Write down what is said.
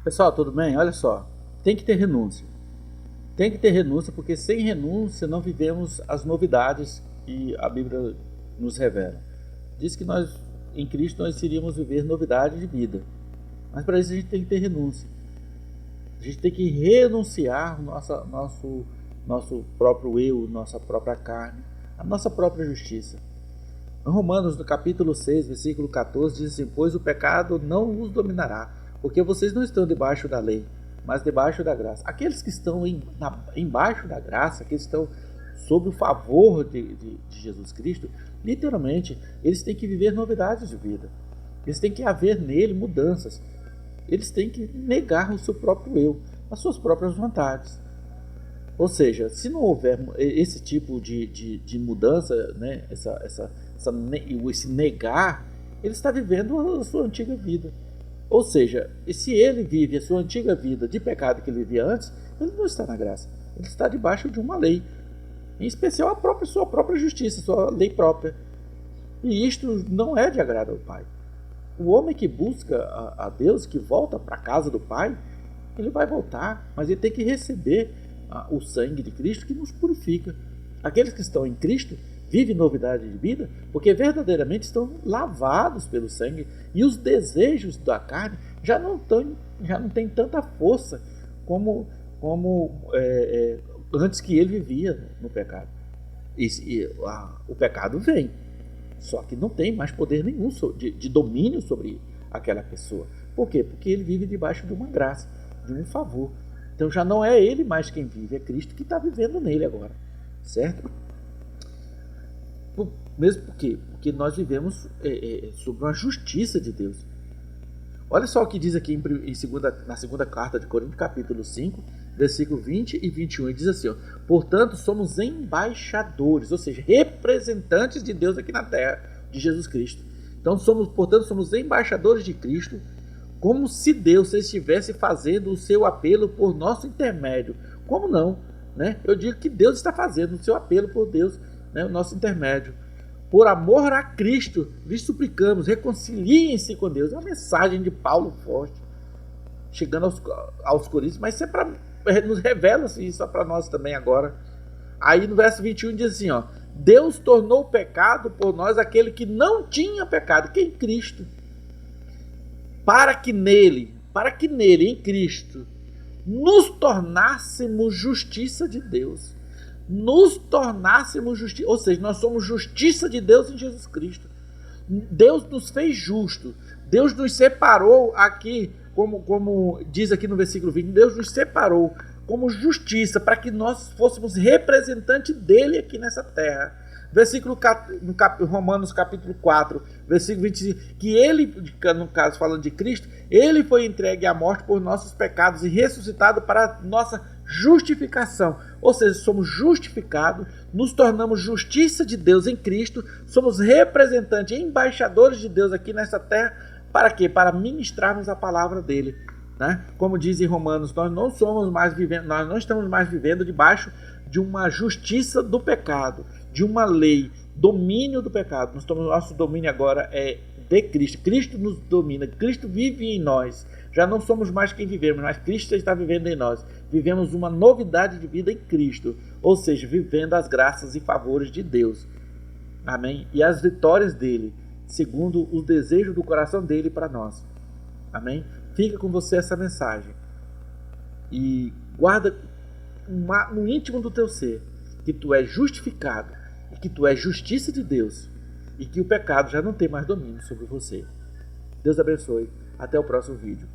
Pessoal, tudo bem? Olha só, tem que ter renúncia. Tem que ter renúncia, porque sem renúncia não vivemos as novidades que a Bíblia nos revela. Diz que nós, em Cristo, nós iríamos viver novidade de vida. Mas para isso a gente tem que ter renúncia. A gente tem que renunciar nosso próprio eu, nossa própria carne, a nossa própria justiça. Em Romanos, no capítulo 6, versículo 14, diz assim: pois o pecado não os dominará, porque vocês não estão debaixo da lei, mas debaixo da graça. Aqueles que estão embaixo da graça, que estão sob o favor de Jesus Cristo, literalmente, eles têm que viver novidades de vida. Eles têm que haver nele mudanças. Eles têm que negar o seu próprio eu, as suas próprias vontades. Ou seja, se não houver esse tipo de mudança, né, esse negar, ele está vivendo a sua antiga vida. Ou seja, se ele vive a sua antiga vida de pecado que ele vivia antes, ele não está na graça. Ele está debaixo de uma lei, em especial sua própria justiça, sua lei própria. E isto não é de agrado ao Pai. O homem que busca a Deus, que volta para a casa do Pai, ele vai voltar, mas ele tem que receber o sangue de Cristo que nos purifica. Aqueles que estão em Cristo vivem novidade de vida, porque verdadeiramente estão lavados pelo sangue, e os desejos da carne já não têm tanta força como antes que ele vivia no pecado. O pecado vem, só que não tem mais poder nenhum de domínio sobre aquela pessoa. Por quê? Porque ele vive debaixo de uma graça, de um favor. Então já não é ele mais quem vive, é Cristo que está vivendo nele agora, certo? Mesmo porque nós vivemos sob uma justiça de Deus. Olha só o que diz aqui na segunda carta de Coríntios, capítulo 5, versículo 20 e 21. Ele diz assim: portanto, somos embaixadores, ou seja, representantes de Deus aqui na terra, de Jesus Cristo. Então, portanto, somos embaixadores de Cristo, como se Deus estivesse fazendo o seu apelo por nosso intermédio. Como não? Né? Eu digo que Deus está fazendo o seu apelo por Deus, né, o nosso intermédio. Por amor a Cristo, lhes suplicamos, reconciliem-se com Deus. É uma mensagem de Paulo forte, chegando aos Coríntios, mas nos revela isso para nós também agora. Aí no verso 21 diz assim: Deus tornou pecado por nós aquele que não tinha pecado, que é em Cristo, para que nele, em Cristo, nos tornássemos justiça de Deus. Nos tornássemos justiça, ou seja, nós somos justiça de Deus em Jesus Cristo. Deus nos fez justo. Deus nos separou aqui, como diz aqui no versículo 20, Deus nos separou como justiça para que nós fôssemos representante dele aqui nessa terra. Versículo Romanos capítulo 4, versículo 25, que ele, no caso falando de Cristo, ele foi entregue à morte por nossos pecados e ressuscitado para nossa justificação. Ou seja, somos justificados, nos tornamos justiça de Deus em Cristo, somos representantes, embaixadores de Deus aqui nessa terra. Para quê? Para ministrarmos a palavra dele, né? Como diz em Romanos, nós não estamos mais vivendo debaixo de uma justiça do pecado, de uma lei, domínio do pecado. Nosso domínio agora é de Cristo. Cristo nos domina, Cristo vive em nós. Já não somos mais quem vivemos, mas Cristo está vivendo em nós. Vivemos uma novidade de vida em Cristo, ou seja, vivendo as graças e favores de Deus. Amém? E as vitórias dele, segundo o desejo do coração dele para nós. Amém? Fica com você essa mensagem. E guarda no íntimo do teu ser que tu és justificado, e que tu és justiça de Deus, e que o pecado já não tem mais domínio sobre você. Deus abençoe. Até o próximo vídeo.